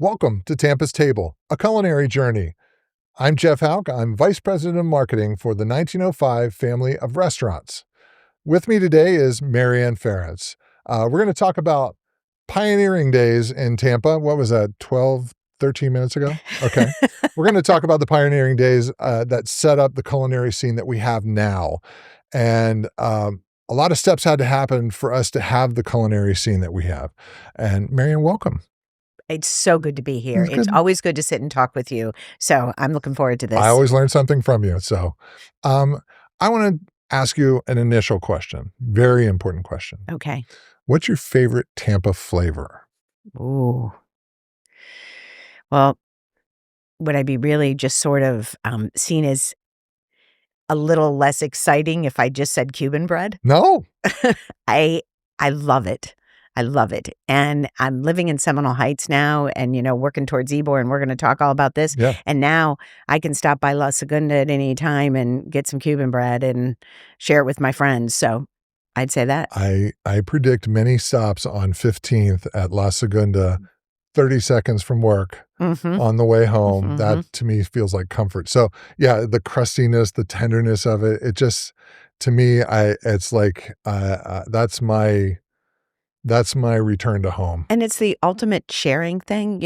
Welcome to Tampa's Table, a culinary journey. I'm Jeff Hauk. I'm Vice President of Marketing for the 1905 family of restaurants. With me today is Maryann Ferenc. We're going to talk about pioneering days in Tampa. What was that, 13 minutes ago? Okay. We're going to talk about the pioneering days that set up the culinary scene that we have now. And a lot of steps had to happen for us to have the culinary scene that we have. And Maryann, welcome. It's so good to be here. It's always good to sit and talk with you. So I'm looking forward to this. I always learn something from you. So I want to ask you an initial question. Very important question. Okay. What's your favorite Tampa flavor? Ooh. Well, would I be really just sort of seen as a little less exciting if I just said Cuban bread? No. I love it. I love it. And I'm living in Seminole Heights now and, working towards Ybor, and we're going to talk all about this. Yeah. And now I can stop by La Segunda at any time and get some Cuban bread and share it with my friends. So I'd say that. I predict many stops on 15th at La Segunda, 30 seconds from work on the way home. Mm-hmm. That to me feels like comfort. So yeah, the crustiness, the tenderness of it, it just, to me, it's like, that's my return to home. And it's the ultimate sharing thing.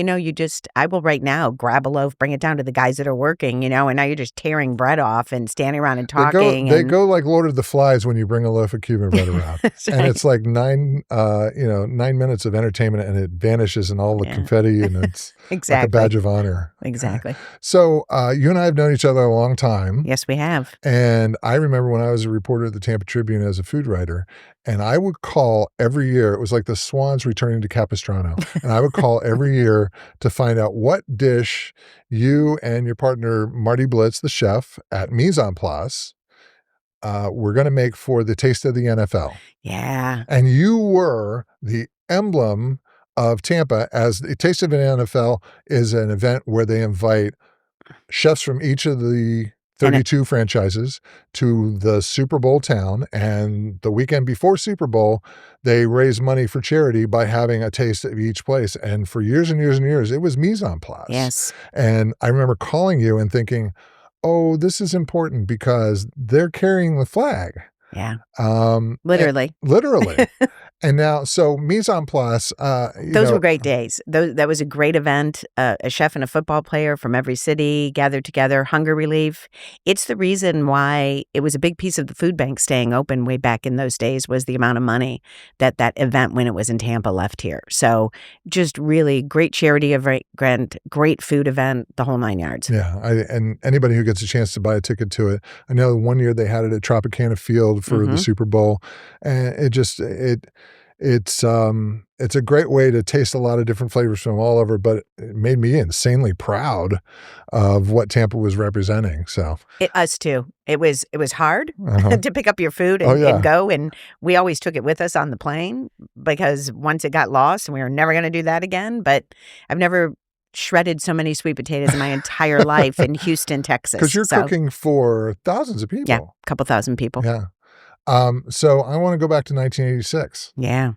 I will right now grab a loaf, bring it down to the guys that are working, and now you're just tearing bread off and standing around and talking. They go like Lord of the Flies when you bring a loaf of Cuban bread around. Right. And it's like 9 minutes of entertainment and it vanishes in all the confetti and it's like a badge of honor. Exactly. So you and I have known each other a long time. Yes, we have. And I remember when I was a reporter at the Tampa Tribune as a food writer, and I would call every year. It was like the Swans returning to Capistrano. And I would call every year to find out what dish you and your partner, Marty Blitz, the chef at Mise En Place, were going to make for the Taste of the NFL. Yeah. And you were the emblem of Tampa, as the Taste of the NFL is an event where they invite chefs from each of the 32 franchises to the Super Bowl town, and the weekend before Super Bowl, they raise money for charity by having a taste of each place. And for years and years and years, it was Mise En Place. Yes. And I remember calling you and thinking, oh, this is important because they're carrying the flag. Yeah. Literally. Literally. And now, so Mise En Place. Those were great days. That was a great event. A chef and a football player from every city gathered together, hunger relief. It's the reason why it was a big piece of the food bank staying open way back in those days, was the amount of money that event, when it was in Tampa, left here. So just really great charity event, great food event, the whole 9 yards. Yeah. And anybody who gets a chance to buy a ticket to it, I know one year they had it at Tropicana Field for the Super Bowl. And it's a great way to taste a lot of different flavors from all over, but it made me insanely proud of what Tampa was representing. So us too. It was hard to pick up your food and go, and we always took it with us on the plane because once it got lost, and we were never going to do that again. But I've never shredded so many sweet potatoes in my entire life in Houston, Texas. Because you're cooking for thousands of people. Yeah, a couple thousand people. Yeah. So I want to go back to 1986. Yeah.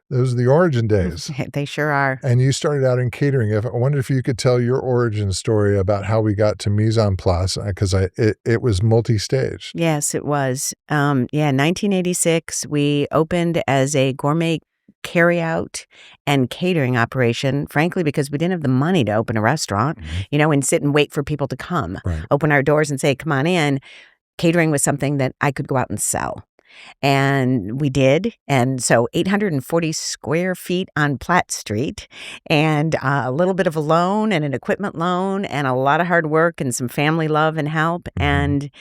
Those are the origin days. They sure are. And you started out in catering. I wondered if you could tell your origin story about how we got to Mise En Place, because it was multi-staged. Yes, it was. 1986, we opened as a gourmet carry-out and catering operation, frankly, because we didn't have the money to open a restaurant, and sit and wait for people to come. Right. Open our doors and say, come on in. Catering was something that I could go out and sell. And we did. And so 840 square feet on Platt Street, and a little bit of a loan and an equipment loan and a lot of hard work and some family love and help. And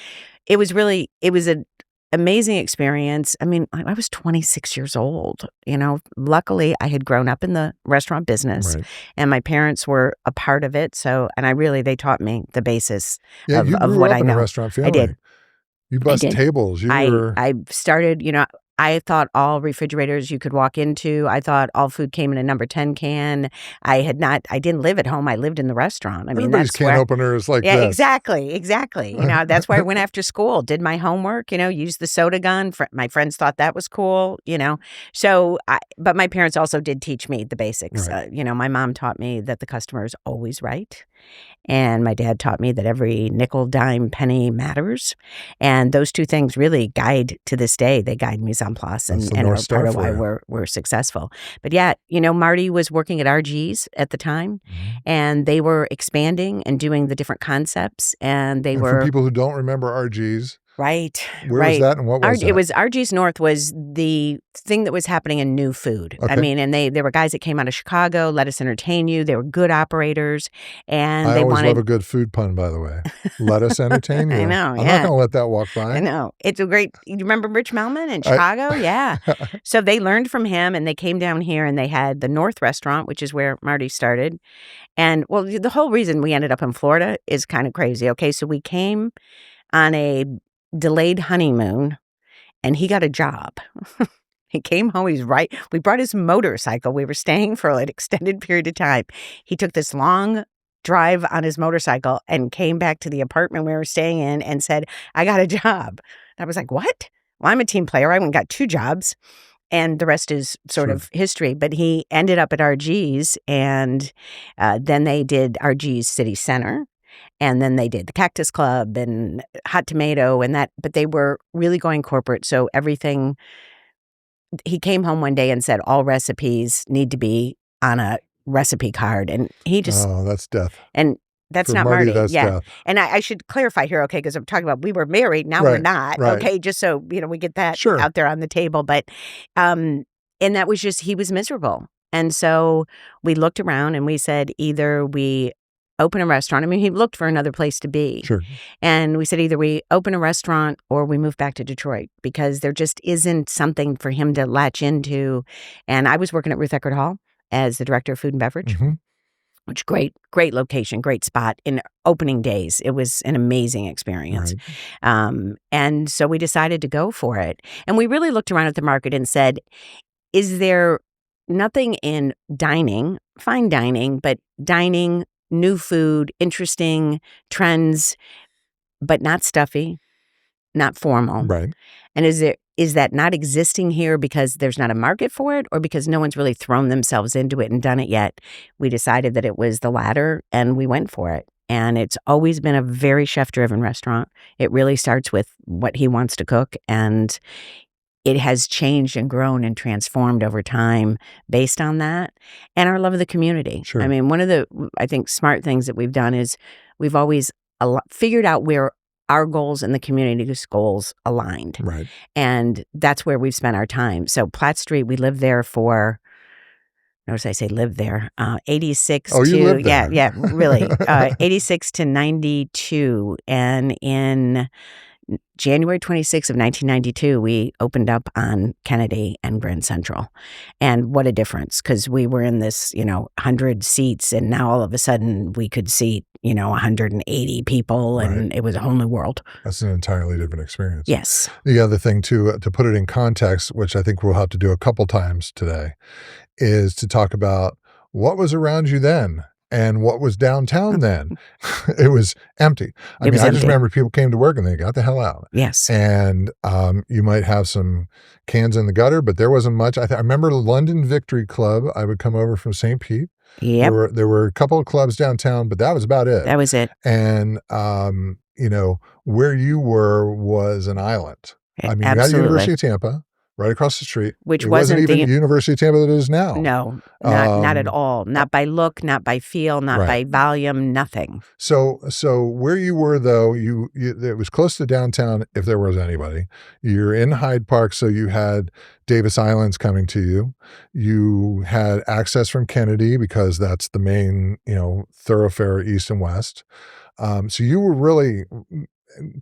it was an amazing experience. I mean, I was 26 years old. Luckily I had grown up in the restaurant business, and my parents were a part of it. So, and they taught me the basis of what I know. In a restaurant family. I did. You bust tables. I started, I thought all refrigerators you could walk into. I thought all food came in a number 10 can. I didn't live at home. I lived in the restaurant. I mean, Everybody's that's can where, opener is like yeah, this. exactly. That's why I went after school, did my homework, used the soda gun. My friends thought that was cool, So, but my parents also did teach me the basics. Right. My mom taught me that the customer is always right. And my dad taught me that every nickel, dime, penny matters. And those two things really guide to this day. They guide Mise En Place That's the and North are Star part of for why you. we're successful. But yeah, Marty was working at RG's at the time, and they were expanding and doing the different concepts. And they And for were people who don't remember RG's, right. where was that and what was It that? was RG's North was the thing that was happening in new food. I Okay. mean, and there were guys that came out of Chicago, let us entertain you. They were good operators, and I they always love wanted. a good food pun, by the way. Let us entertain you. I know, I'm not yeah. going to let that walk by. I know. It's a great. You remember Rich Melman in I- Chicago? Yeah. So they learned from him, and they came down here, and they had the North Restaurant, which is where Marty started. And well, the whole reason we ended up in Florida is kind of crazy. Okay, so we came on a delayed honeymoon, and he got a job. He came home. We brought his motorcycle. We were staying for an extended period of time. He took this long drive on his motorcycle and came back to the apartment we were staying in and said, I got a job. I was like, what? Well, I'm a team player. I went and got 2 jobs. And the rest is sort of history. But he ended up at RG's, and then they did RG's City Center. And then they did the Cactus Club and Hot Tomato and that. But they were really going corporate. So everything, he came home one day and said, all recipes need to be on a recipe card. And he just, Oh, that's death. and that's For not Marty, Marty. that's Yeah. death. And I should clarify here, okay, because I'm talking about we were married, now we're Right, not. right. Okay, just so we get that Sure. out there on the table. But and that was just, he was miserable. And so we looked around and we said, either we open a restaurant. I mean, he looked for another place to be. Sure. And we said, either we open a restaurant or we move back to Detroit, because there just isn't something for him to latch into. And I was working at Ruth Eckerd Hall as the director of food and beverage. Mhm. Which great location, great spot in opening days. It was an amazing experience. Right. And so we decided to go for it. And we really looked around at the market and said, is there nothing in dining, fine dining, but dining, new food, interesting trends, but not stuffy, not formal? Right. And is that not existing here because there's not a market for it, or because no one's really thrown themselves into it and done it yet? We decided that it was the latter, and we went for it. And it's always been a very chef-driven restaurant. It really starts with what he wants to cook, and it has changed and grown and transformed over time based on that, and our love of the community. Sure. I mean, one of the, I think, smart things that we've done is we've always figured out where our goals and the community's goals aligned. Right. And that's where we've spent our time. So Platt Street, we lived there for, notice I say live there, 86 Oh, to, you lived there. yeah, really, 86 to 92. And in January 26th of 1992, we opened up on Kennedy and Grand Central. And what a difference, because we were in this, 100 seats, and now all of a sudden we could seat, 180 people, and Right. it was a whole new world. That's an entirely different experience. Yes. The other thing, too, to put it in context, which I think we'll have to do a couple times today, is to talk about what was around you then and what was downtown then. It was empty. I was just empty. remember people came to work and they got the hell out. Yes. And you might have some cans in the gutter, but there wasn't much. I remember London Victory Club. I would come over from St. Pete. Yep. There were a couple of clubs downtown, but that was about it. That was it. And, where you were was an island. I mean, you had Absolutely. University of Tampa right across the street. Which it wasn't even the- the University of Tampa that it is now. No, not at all. Not by look, not by feel, not Right. by volume, nothing. So where you were, though, you it was close to downtown if there was anybody. You're in Hyde Park, so you had Davis Islands coming to you. You had access from Kennedy because that's the main, thoroughfare east and west. So you were really,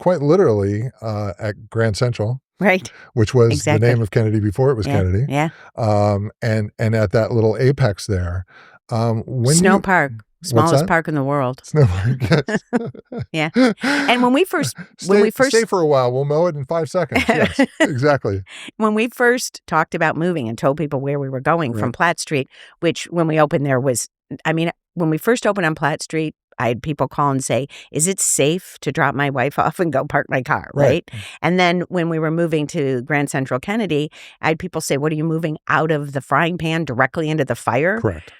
quite literally, at Grand Central. Right. Which was Exactly. the name of Kennedy before it was Yeah. Kennedy. Yeah. And at that little apex there. Snow Park. What's Smallest that? park in the world. Snowboard, Yeah. yes. And when we first Stay for a while. We'll mow it in 5 seconds. Yes, exactly. when we first talked about moving and told people where we were going from Right. Platt Street, which when we opened there was, I mean, when we first opened on Platt Street, I had people call and say, is it safe to drop my wife off and go park my car, right? And then when we were moving to Grand Central Kennedy, I had people say, what are you moving out of the frying pan directly into the fire? Correct.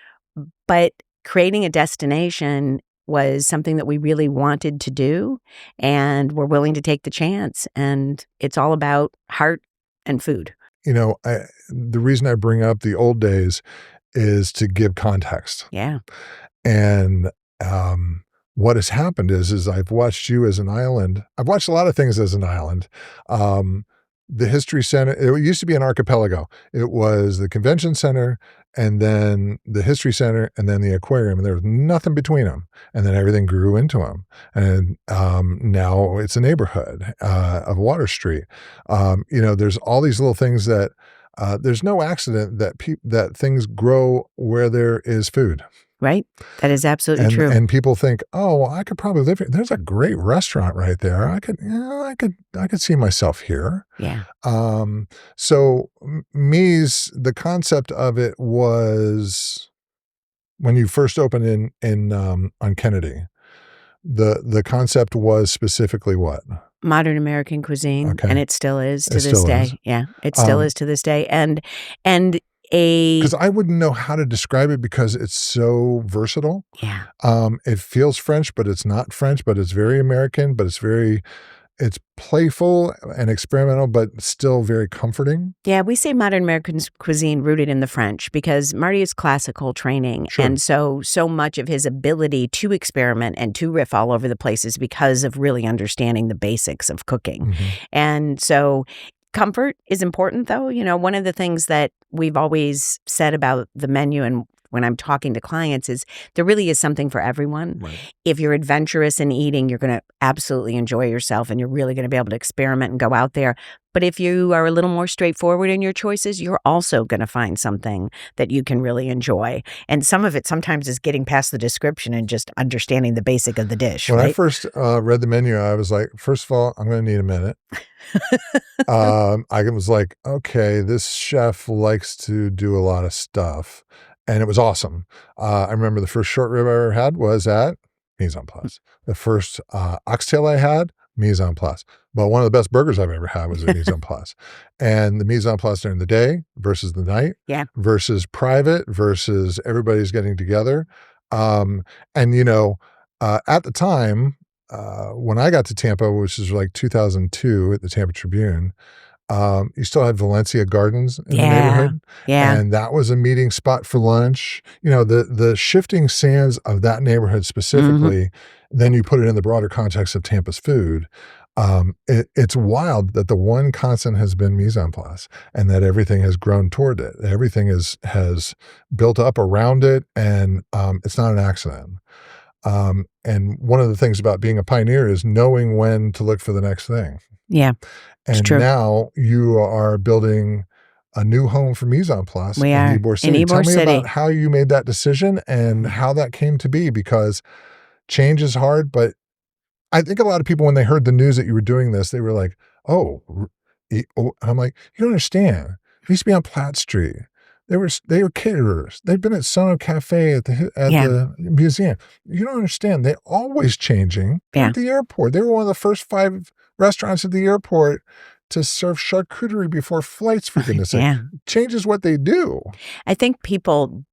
But creating a destination was something that we really wanted to do, and we're willing to take the chance. And it's all about heart and food. You know, the reason I bring up the old days is to give context. Yeah. And what has happened is I've watched you as an island. I've watched a lot of things as an island. The History Center, it used to be an archipelago. It was the Convention Center and then the History Center and then the aquarium. And there was nothing between them. And then everything grew into them. And now it's a neighborhood of Water Street. You know, there's all these little things that there's no accident that things grow where there is food. Right? That is absolutely true. And people think, oh, well, I could probably live here. There's a great restaurant right there. I could see myself here. Yeah. So Mise, the concept of it was when you first opened in on Kennedy. The concept was specifically what? Modern American cuisine, Okay. and it still is to It this still day. is. Yeah, it still is to this day. And Because I wouldn't know how to describe it because it's so versatile. Yeah. It feels French, but it's not French, but it's very American, but it's playful and experimental, but still very comforting. Yeah, we say modern American cuisine rooted in the French because Marty is classical training. Sure. And so much of his ability to experiment and to riff all over the place is because of really understanding the basics of cooking. Mm-hmm. And so comfort is important, though. You know, one of the things that we've always said about the menu and when I'm talking to clients is there really is something for everyone. Right. If you're adventurous in eating, you're going to absolutely enjoy yourself and you're really going to be able to experiment and go out there. But if you are a little more straightforward in your choices, you're also going to find something that you can really enjoy. And some of it sometimes is getting past the description and just understanding the basic of the dish. When right? I first read the menu, I was like, first of all, I'm going to need a minute. I was like, okay, this chef likes to do a lot of stuff. And it was awesome. I remember the first short rib I ever had was at Mise En Place. The first oxtail I had, Mise En Place. But one of the best burgers I've ever had was at Mise En Place. And the Mise En Place during the day versus the night, versus private versus everybody's getting together. And, you know, at the time, when I got to Tampa, which is like 2002 at the Tampa Tribune, you still had Valencia Gardens in the neighborhood. Yeah. And that was a meeting spot for lunch. You know, the shifting sands of that neighborhood specifically, then you put it in the broader context of Tampa's food. It's wild that the one constant has been Mise En Place and that everything has grown toward it. Everything has built up around it, and it's not an accident. And one of the things about being a pioneer is knowing when to look for the next thing. Yeah. And now you are building a new home for Mise En Place in Ybor City. Tell me about how you made that decision and how that came to be, because change is hard. But I think a lot of people, when they heard the news that you were doing this, they were like, oh, I'm like, you don't understand. It used to be on Platt Street. They were caterers. They'd been at Sono Cafe at the museum. You don't understand. They're always changing. At the airport, they were one of the first 5 restaurants at the airport to serve charcuterie before flights, for goodness sake. Change is what they do. I think people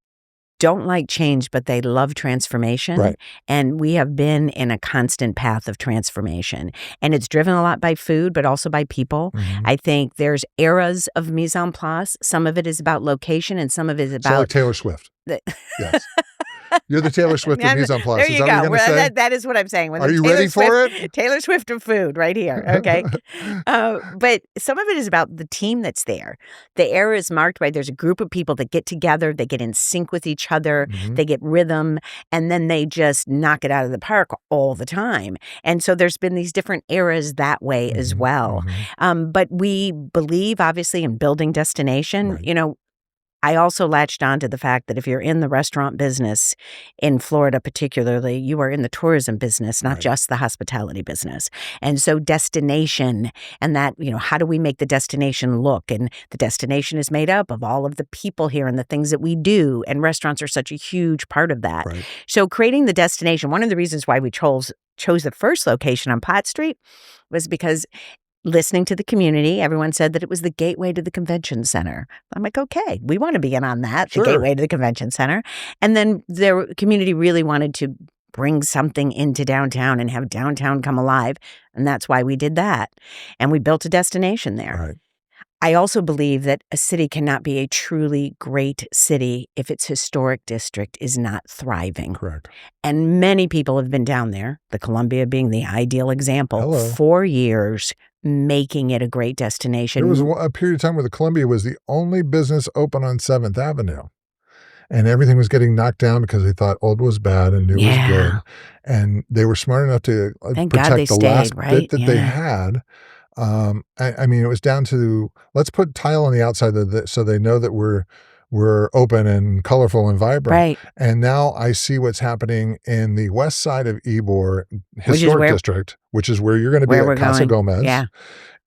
don't like change, but they love transformation. Right. And we have been in a constant path of transformation. And it's driven a lot by food, but also by people. I think there's eras of Mise En Place. Some of it is about location and some of it is about... So like Taylor Swift. Yes. You're the Taylor Swift of Mise En Place. There you go. That is what I'm saying. Are you ready for it? Taylor Swift of food right here. Okay. But some of it is about the team that's there. The era is marked by there's a group of people that get together, they get in sync with each other, they get rhythm, and then they just knock it out of the park all the time. And so there's been these different eras that way as well. But we believe, obviously, in building destination. You know, I also latched on to the fact that if you're in the restaurant business in Florida particularly, you are in the tourism business, not Right. just the hospitality business. And so destination and that, how do we make the destination look? And the destination is made up of all of the people here and the things that we do. And restaurants are such a huge part of that. Right. So creating the destination, one of the reasons why we chose the first location on Platt Street was because listening to the community, everyone said that it was the gateway to the convention center. I'm like, okay, we want to be in on that, Sure. the gateway to the convention center. And then their community really wanted to bring something into downtown and have downtown come alive. And that's why we did that. And we built a destination there. Right. I also believe that a city cannot be a truly great city if its historic district is not thriving. Correct. And many people have been down there, the Columbia being the ideal example, Hello. for years, making it a great destination. There was a period of time where the Columbia was the only business open on 7th Avenue. And everything was getting knocked down because they thought old was bad and new was good. And they were smart enough to Thank God they protect the stayed, last right? bit that they had. I mean, it was down to, let's put tile on the outside so they know that we're open and colorful and vibrant. Right. And now I see what's happening in the west side of Ybor Historic District, which is where you're going to be at Casa Gomez. Yeah.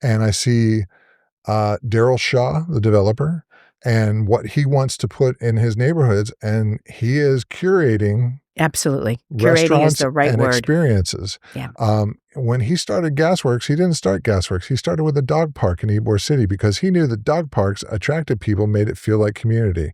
And I see Daryl Shaw, the developer, and what he wants to put in his neighborhoods. And he is curating Absolutely. Curating restaurants is the right and word. experiences. Yeah. When he started Gasworks, he didn't start Gasworks. He started with a dog park in Ybor City because he knew that dog parks attracted people, made it feel like community.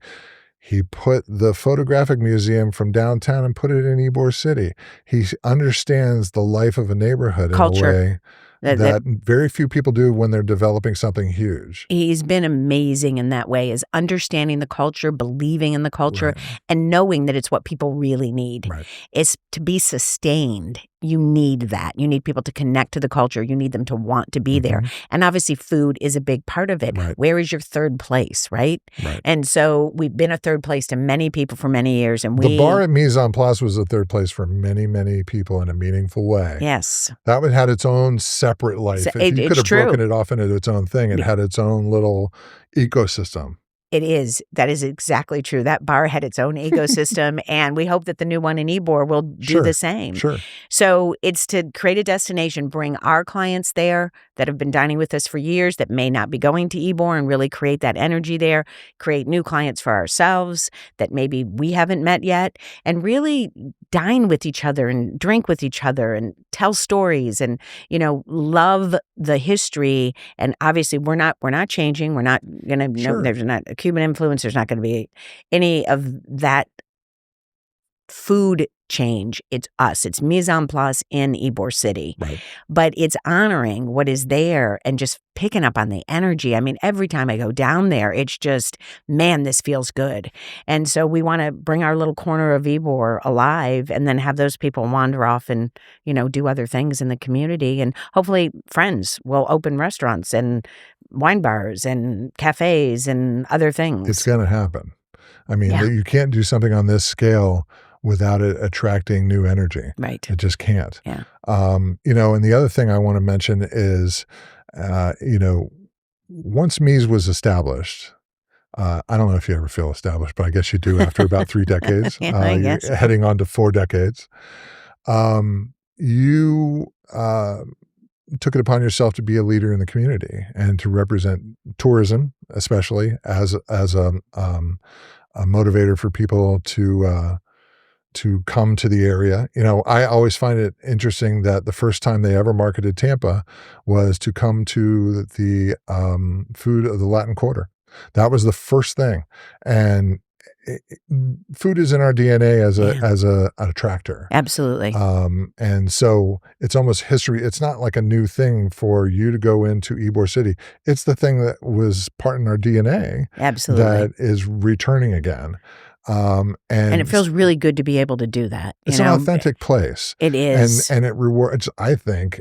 He put the photographic museum from downtown and put it in Ybor City. He understands the life of a neighborhood Culture. in a way that very few people do when they're developing something huge. He's been amazing in that way, is understanding the culture, believing in the culture, and knowing that it's what people really need. Right. It's to be sustained. You need that. You need people to connect to the culture. You need them to want to be there. And obviously food is a big part of it. Right. Where is your third place, right? And so we've been a third place to many people for many years. And the bar at Mise En Place was a third place for many, many people in a meaningful way. Yes. That one had its own separate life. So you could have true. broken it off into its own thing. It had its own little ecosystem. It is. That is exactly true. That bar had its own ecosystem, and we hope that the new one in Ybor will do the same. Sure. So it's to create a destination, bring our clients there that have been dining with us for years that may not be going to Ybor, and really create that energy there, create new clients for ourselves that maybe we haven't met yet, and really dine with each other and drink with each other and tell stories and, love the history. And obviously we're not changing. We're not going to, there's not a Cuban influence. There's not going to be any of that food change. It's us. It's Mise En Place in Ybor City. Right. But it's honoring what is there and just picking up on the energy. I mean, every time I go down there, it's just, man, this feels good. And so we want to bring our little corner of Ybor alive and then have those people wander off and, do other things in the community. And hopefully friends will open restaurants and wine bars and cafes and other things. It's going to happen. I mean, you can't do something on this scale without it attracting new energy. Right. It just can't. Yeah. And the other thing I want to mention is, once Mise was established, I don't know if you ever feel established, but I guess you do after about 3 decades. I guess. You're heading on to 4 decades. You took it upon yourself to be a leader in the community and to represent tourism, especially as a motivator for people to come to the area. I always find it interesting that the first time they ever marketed Tampa was to come to the food of the Latin Quarter. That was the first thing. And food is in our DNA as an attractor. Absolutely. And so it's almost history. It's not like a new thing for you to go into Ybor City. It's the thing that was part in our DNA. Absolutely. That is returning again. And it feels really good to be able to do that. It's an authentic place. It is. And it rewards, I think,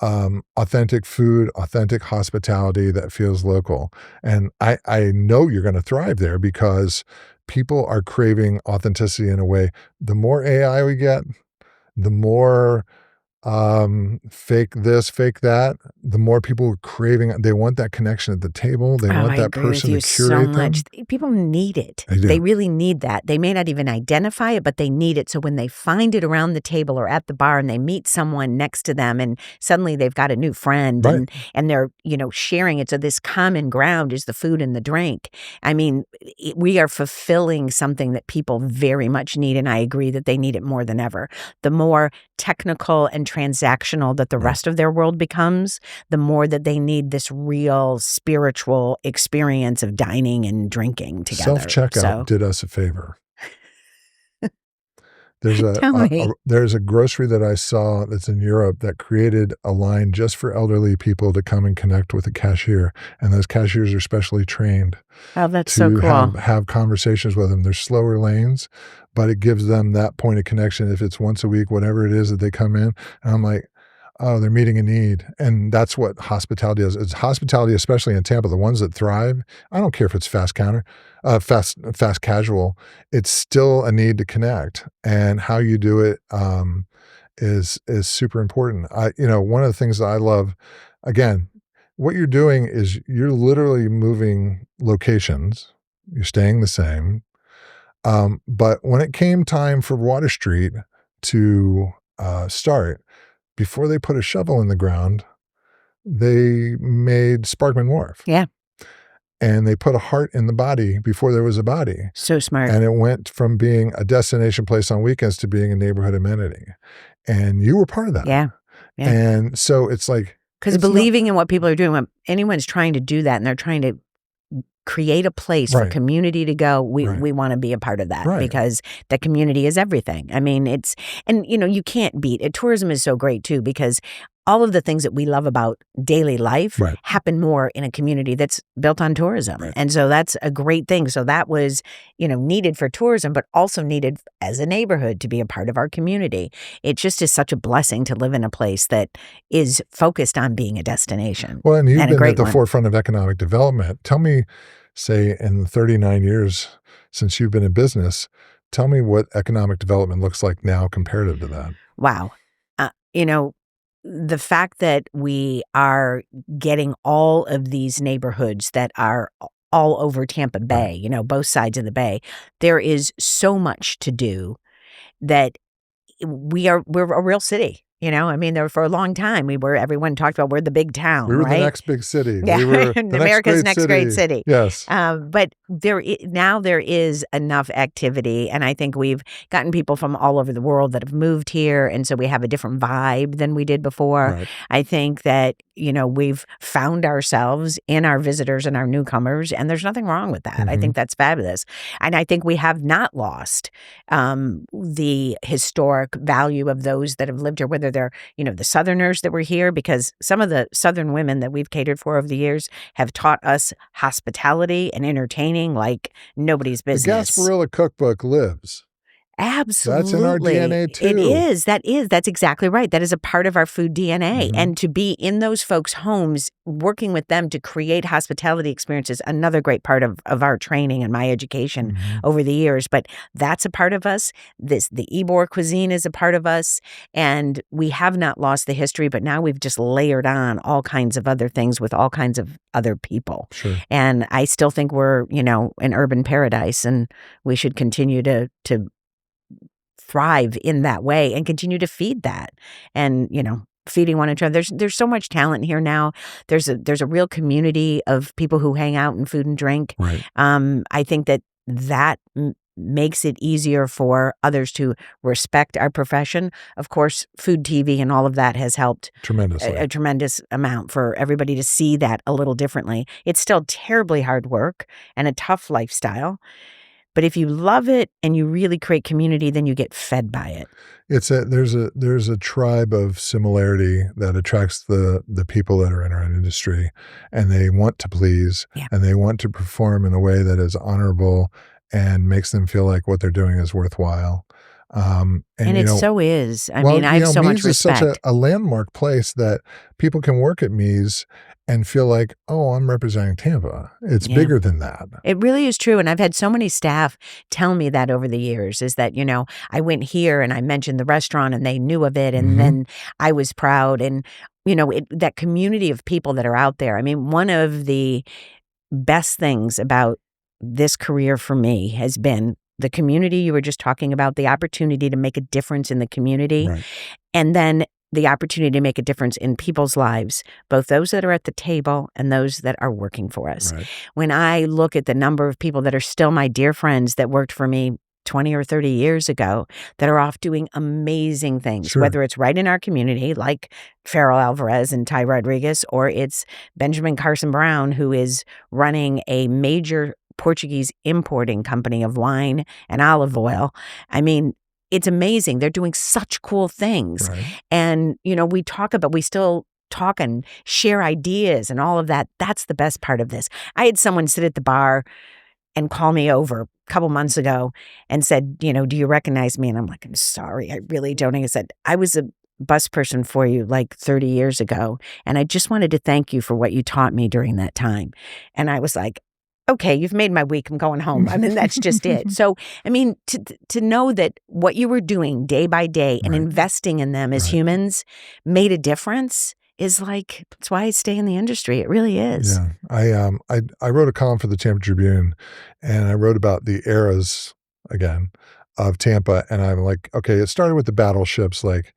authentic food, authentic hospitality that feels local. And I know you're going to thrive there because people are craving authenticity in a way. The more AI we get, the more fake this, fake that. The more people are craving, they want that connection at the table. They Oh, want I that agree with person to you so curate much. them. People need it. They do. They really need that. They may not even identify it, but they need it. So when they find it around the table or at the bar and they meet someone next to them and suddenly they've got a new friend Right. and they're, sharing it. So this common ground is the food and the drink. I mean, we are fulfilling something that people very much need. And I agree that they need it more than ever. The more technical and transactional that the rest of their world becomes, the more that they need this real spiritual experience of dining and drinking together. Self-checkout did us a favor. There's Tell me. there's a grocery that I saw that's in Europe that created a line just for elderly people to come and connect with a cashier, and those cashiers are specially trained Oh, that's so to cool. have conversations with them. There's slower lanes, but it gives them that point of connection if it's once a week, whatever it is that they come in. And I'm like, oh, they're meeting a need. And that's what hospitality is. It's hospitality, especially in Tampa, the ones that thrive. I don't care if it's fast casual. It's still a need to connect. And how you do it is super important. One of the things that I love, again, what you're doing is you're literally moving locations. You're staying the same. But when it came time for Water Street to start, before they put a shovel in the ground, they made Sparkman Wharf. Yeah. And they put a heart in the body before there was a body. So smart. And it went from being a destination place on weekends to being a neighborhood amenity. And you were part of that. Yeah. Yeah. And so it's like, because believing in what people are doing, when anyone's trying to do that and they're trying to create a place for community to go, we want to be a part of that because the community is everything. I mean, you can't beat it. Tourism is so great too, because all of the things that we love about daily life happen more in a community that's built on tourism. And so that's a great thing. So that was, needed for tourism, but also needed as a neighborhood to be a part of our community. It just is such a blessing to live in a place that is focused on being a destination. Well, and you've been at the forefront of economic development. Tell me, say, in the 39 years since you've been in business, tell me what economic development looks like now comparative to that. Wow. The fact that we are getting all of these neighborhoods that are all over Tampa Bay, both sides of the bay, there is so much to do that we're a real city. I mean, there for a long time, everyone talked about we're the big town, we were the next big city. Yeah, we were America's next great city. Yes. But now there is enough activity, and I think we've gotten people from all over the world that have moved here, and so we have a different vibe than we did before. Right. I think that, we've found ourselves in our visitors and our newcomers, and there's nothing wrong with that. Mm-hmm. I think that's fabulous. And I think we have not lost the historic value of those that have lived here, whether they're, the Southerners that were here, because some of the Southern women that we've catered for over the years have taught us hospitality and entertaining like nobody's business. The Gasparilla Cookbook lives. Absolutely. That's in our DNA too. It is. That's exactly right. That is a part of our food DNA. Mm-hmm. And to be in those folks' homes, working with them to create hospitality experiences, another great part of our training and my education over the years. But that's a part of us. The Ybor cuisine is a part of us. And we have not lost the history, but now we've just layered on all kinds of other things with all kinds of other people. Sure. And I still think we're, an urban paradise, and we should continue to thrive in that way and continue to feed that and, feeding one another. There's so much talent here now. There's a real community of people who hang out in food and drink. Right. I think that makes it easier for others to respect our profession. Of course, food TV and all of that has helped tremendously. A tremendous amount for everybody to see that a little differently. It's still terribly hard work and a tough lifestyle. But if you love it and you really create community, then you get fed by it. There's a tribe of similarity that attracts the people that are in our industry, and they want to please and they want to perform in a way that is honorable and makes them feel like what they're doing is worthwhile. And You it know, so is. I well, mean, I have so much Mise is such respect. a landmark place that people can work at Mise and feel like, oh, I'm representing Tampa. It's Yeah. bigger than that. It really is true, and I've had so many staff tell me that over the years, is that, I went here and I mentioned the restaurant and they knew of it, and Hmm. then I was proud, and, that community of people that are out there. I mean, one of the best things about this career for me has been the community you were just talking about, the opportunity to make a difference in the community, Right. and then the opportunity to make a difference in people's lives, both those that are at the table and those that are working for us. Right. When I look at the number of people that are still my dear friends that worked for me 20 or 30 years ago that are off doing amazing things, Sure. whether it's right in our community, like Farrell Alvarez and Ty Rodriguez, or it's Benjamin Carson Brown, who is running a major Portuguese importing company of wine and olive oil. I mean, it's amazing. They're doing such cool things. Right. And, we still talk and share ideas and all of that. That's the best part of this. I had someone sit at the bar and call me over a couple months ago and said, do you recognize me? And I'm like, I'm sorry, I really don't. And I said, I was a bus person for you like 30 years ago. And I just wanted to thank you for what you taught me during that time. And I was like, okay, you've made my week. I'm going home. I mean, that's just it. So, I mean, to know that what you were doing day by day and Right. investing in them as Right. humans made a difference is like, that's why I stay in the industry. It really is. Yeah. I wrote a column for the Tampa Tribune, and I wrote about the eras again of Tampa. And I'm like, okay, it started with the battleships like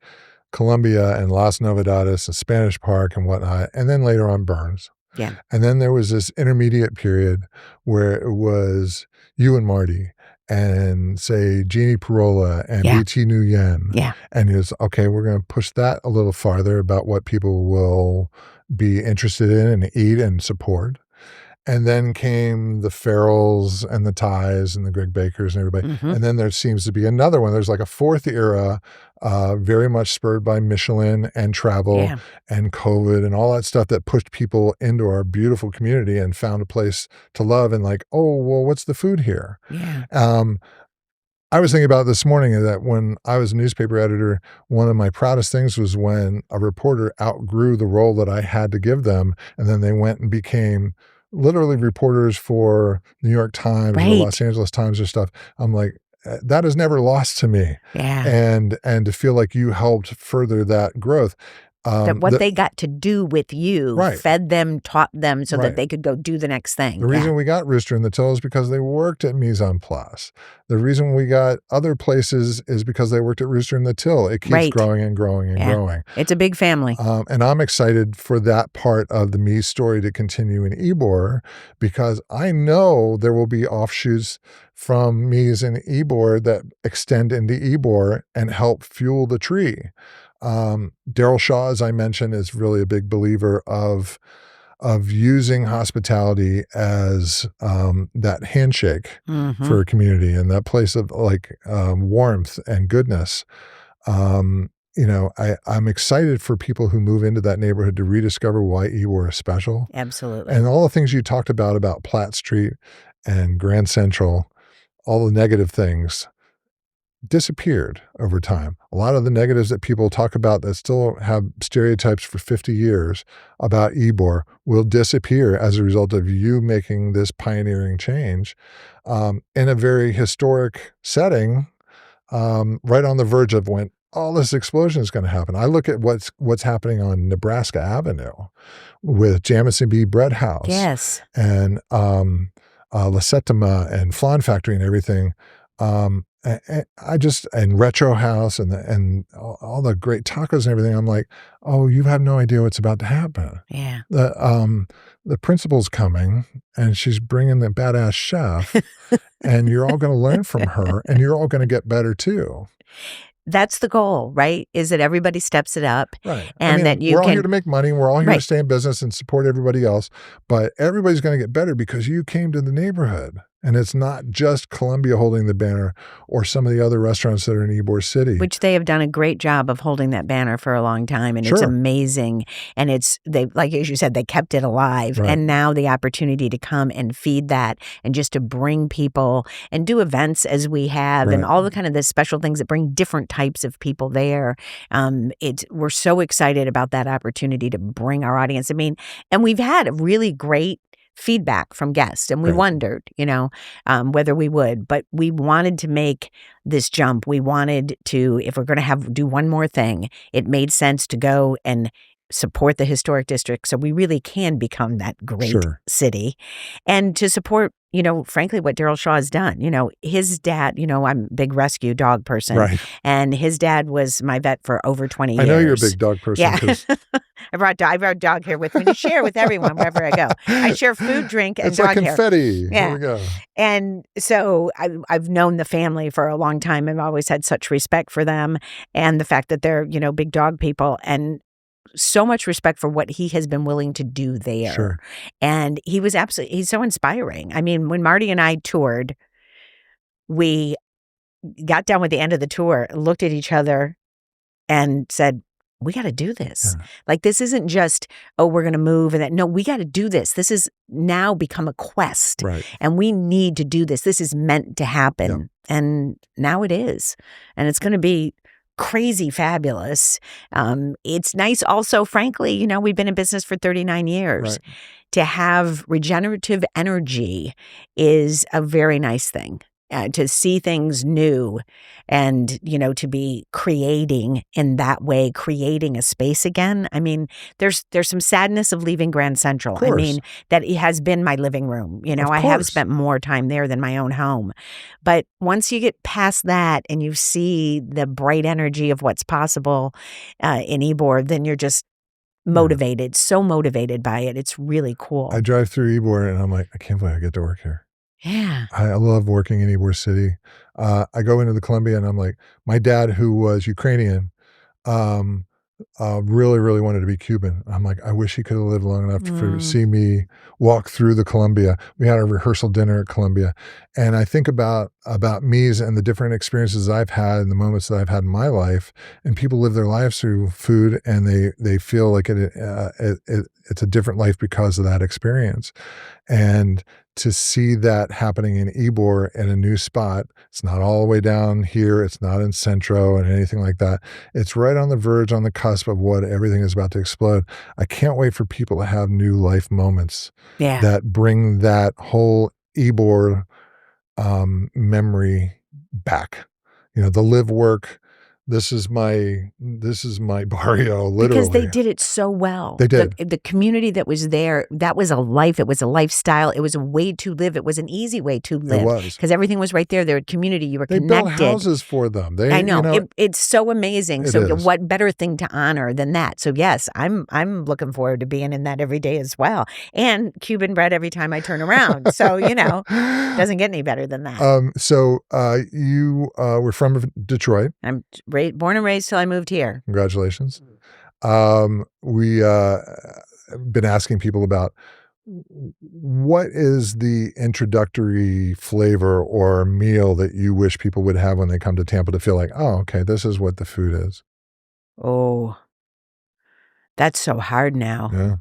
Columbia and Las Novedades and Spanish Park and whatnot. And then later on Burns. Yeah. And then there was this intermediate period where it was you and Marty and say Jeannie Parola and Yeah. BT Nguyen. Yeah. And it's okay, we're going to push that a little farther about what people will be interested in and eat and support. And then came the Farrells and the Ties and the Greg Bakers and everybody. Mhm. And then there seems to be another one. There's like a fourth era, very much spurred by Michelin and travel Yeah. and COVID and all that stuff that pushed people into our beautiful community and found a place to love and like, oh, well, what's the food here? Yeah. I was thinking about this morning that when I was a newspaper editor, one of my proudest things was when a reporter outgrew the role that I had to give them, and then they went and became literally reporters for the New York Times or the Right. Los Angeles Times or stuff. I'm like, that is never lost to me. Yeah. And to feel like you helped further that growth. That what they got to do with you Right. fed them, taught them so Right. that they could go do the next thing. The reason we got Rooster in the Till is because they worked at Mise En Place. The reason we got other places is because they worked at Rooster in the Till. It keeps Right. growing and growing and Yeah. growing. It's a big family. And I'm excited for that part of the Mise story to continue in Ybor because I know there will be offshoots from Mise and Ybor that extend into Ybor and help fuel the tree. Daryl Shaw, as I mentioned, is really a big believer of using hospitality as that handshake Mhm. for a community and that place of like warmth and goodness. I'm excited for people who move into that neighborhood to rediscover why Ybor is special. Absolutely. And all the things you talked about Platt Street and Grand Central, all the negative things disappeared over time. A lot of the negatives that people talk about that still have stereotypes for 50 years about Ybor will disappear as a result of you making this pioneering change in a very historic setting, right on the verge of when all this explosion is going to happen. I look at what's happening on Nebraska Avenue with Jamison B. Bread House Yes. and La Settima and Flan Factory and everything. And Retro House and all the great tacos and everything. I'm like, oh, you have no idea what's about to happen. Yeah. The principal's coming and she's bringing the badass chef and you're all going to learn from her and you're all going to get better too. That's the goal, right? Is that everybody steps it up. Right. And that you we're all can- here to make money. We're all here Right. to stay in business and support everybody else. But everybody's going to get better because you came to the neighborhood. And it's not just Columbia holding the banner or some of the other restaurants that are in Ybor City. Which they have done a great job of holding that banner for a long time, and it's Sure. amazing. And they, like as you said, they kept it alive. Right. And now the opportunity to come and feed that and just to bring people and do events as we have and Right. all the kind of the special things that bring different types of people there. We're so excited about that opportunity to bring our audience. I mean, and we've had a really great feedback from guests, and we Right. wondered, whether we would, but we wanted to make this jump. We wanted to, if we're going to do one more thing, it made sense to go and support the historic district so we really can become that great Sure. city, and to support, frankly, what Daryl Shaw has done. His dad, I'm a big rescue dog person, Right. and his dad was my vet for over 20 years. I know you're a big dog person. Yeah. 'Cause I brought a dog here with me to share with everyone wherever I go. I share food, drink, and it's dog like hair. confetti. Yeah. Here we go. And so I've known the family for a long time. I've always had such respect for them and the fact that they're, big dog people, and so much respect for what he has been willing to do there. Sure. And he's so inspiring. I mean, when Marty and I toured, we got done with the end of the tour, looked at each other and said, we got to do this. Yeah. Like, this isn't just, we're going to move and that. No, we got to do this. This has now become a quest. Right. And we need to do this. This is meant to happen. Yep. And now it is. And it's going to be crazy fabulous. It's nice also, frankly, we've been in business for 39 years. Right. To have regenerative energy is a very nice thing. To see things new and, to be creating in that way, creating a space again. I mean, there's some sadness of leaving Grand Central. I mean, that it has been my living room. I have spent more time there than my own home. But once you get past that and you see the bright energy of what's possible in Ybor, then you're just motivated, so motivated by it. It's really cool. I drive through Ybor and I'm like, I can't believe I get to work here. Yeah. I love working in Ybor City. I go into the Columbia and I'm like, my dad, who was Ukrainian, really, really wanted to be Cuban. I'm like, I wish he could have lived long enough to see me walk through the Columbia. We had a rehearsal dinner at Columbia. And I think about Mise and the different experiences I've had and the moments that I've had in my life, and people live their lives through food and they feel like it's a different life because of that experience. And to see that happening in Ybor in a new spot, it's not all the way down here. It's not in Centro and anything like that. It's right on the verge, on the cusp of what everything is about to explode. I can't wait for people to have new life moments that bring that whole Ybor memory back. The live work. This is my barrio, literally. Because they did it so well. They did. The community that was there, that was a life. It was a lifestyle. It was a way to live. It was an easy way to live. It was. Because everything was right there. There was community. You were They connected. built houses for them. I know. It's so amazing. So is. what better thing to honor than that? So yes, I'm looking forward to being in that every day as well. And Cuban bread every time I turn around. So, doesn't get any better than that. So you were from Detroit. I'm born and raised till I moved here. Congratulations. We been asking people about what is the introductory flavor or meal that you wish people would have when they come to Tampa to feel like, oh, okay, this is what the food is. Oh, that's so hard now. Yeah.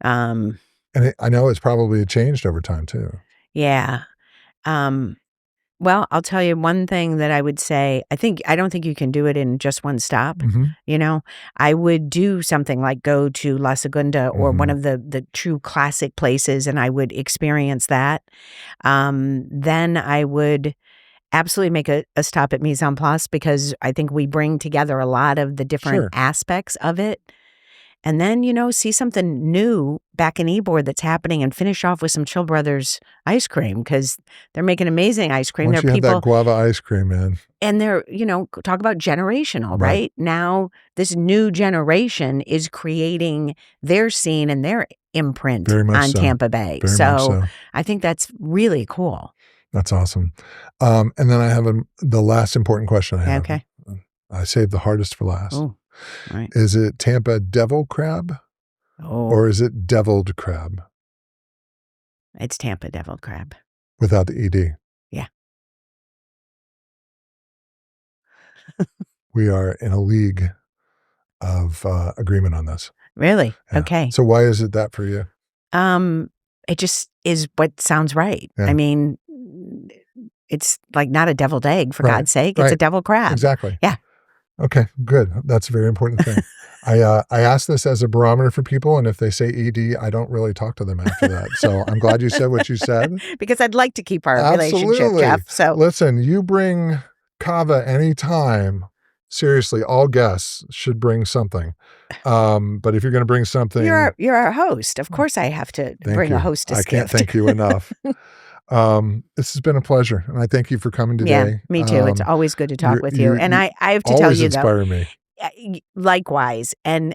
And I know it's probably changed over time too. Yeah. Well, I'll tell you one thing that I would say. I don't think you can do it in just one stop. Mm-hmm. I would do something like go to La Segunda or one of the true classic places, and I would experience that. Then I would absolutely make a stop at Mise En Place because I think we bring together a lot of the different aspects of it. And then, see something new back in Ybor that's happening and finish off with some Chill Brothers ice cream because they're making amazing ice cream. Once you have that guava ice cream, man. And they're, talk about generational, right? Now, this new generation is creating their scene and their imprint on Tampa Bay. So I think that's really cool. That's awesome. And then I have the last important question I have. Okay. I saved the hardest for last. Oh. Right. Is it Tampa devil crab or is it deviled crab? It's Tampa deviled crab. Without the ED. Yeah. We are in a league of agreement on this. Really? Yeah. Okay. So why is it that for you? It just is what sounds right. Yeah. I mean, it's like not a deviled egg, for Right, God's sake. It's a right. deviled crab. Exactly. Yeah. Okay, good. That's a very important thing. I ask this as a barometer for people, and if they say ED, I don't really talk to them after that. So I'm glad you said what you said. Because I'd like to keep our relationship, Absolutely. Jeff. So Listen, you bring kava anytime. Seriously, all guests should bring something. But if you're going to bring something, you're our host. Of course, I have to thank bring you. a hostess I can't gift. thank you enough. This has been a pleasure, and I thank you for coming today. Yeah, me too. It's always good to talk with you. And I have to tell always you, though, inspire me. likewise. And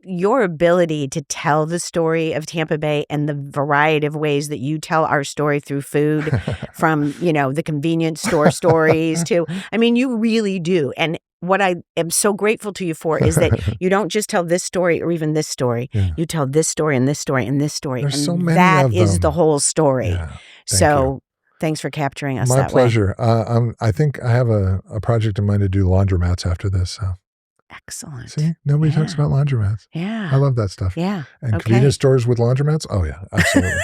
your ability to tell the story of Tampa Bay and the variety of ways that you tell our story through food, from, the convenience store stories to, I mean, you really do. And what I am so grateful to you for is that you don't just tell this story or even this story. Yeah. You tell this story and this story and this story. There's and so many that of is them. the whole story. Yeah. So thanks for capturing us My that pleasure. I think I have a project in mind to do laundromats after this. So. way. Excellent. See, nobody talks about laundromats. Yeah. I love that stuff. Yeah. And convenience stores with laundromats? Oh, yeah, absolutely.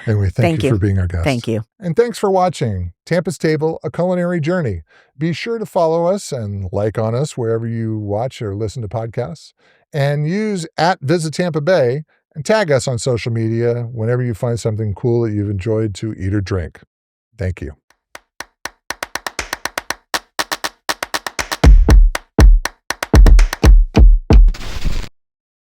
Anyway, thank you for being our guest. Thank you. And thanks for watching Tampa's Table, A Culinary Journey. Be sure to follow us and like on us wherever you watch or listen to podcasts. And use @Visit Tampa Bay and tag us on social media whenever you find something cool that you've enjoyed to eat or drink. Thank you.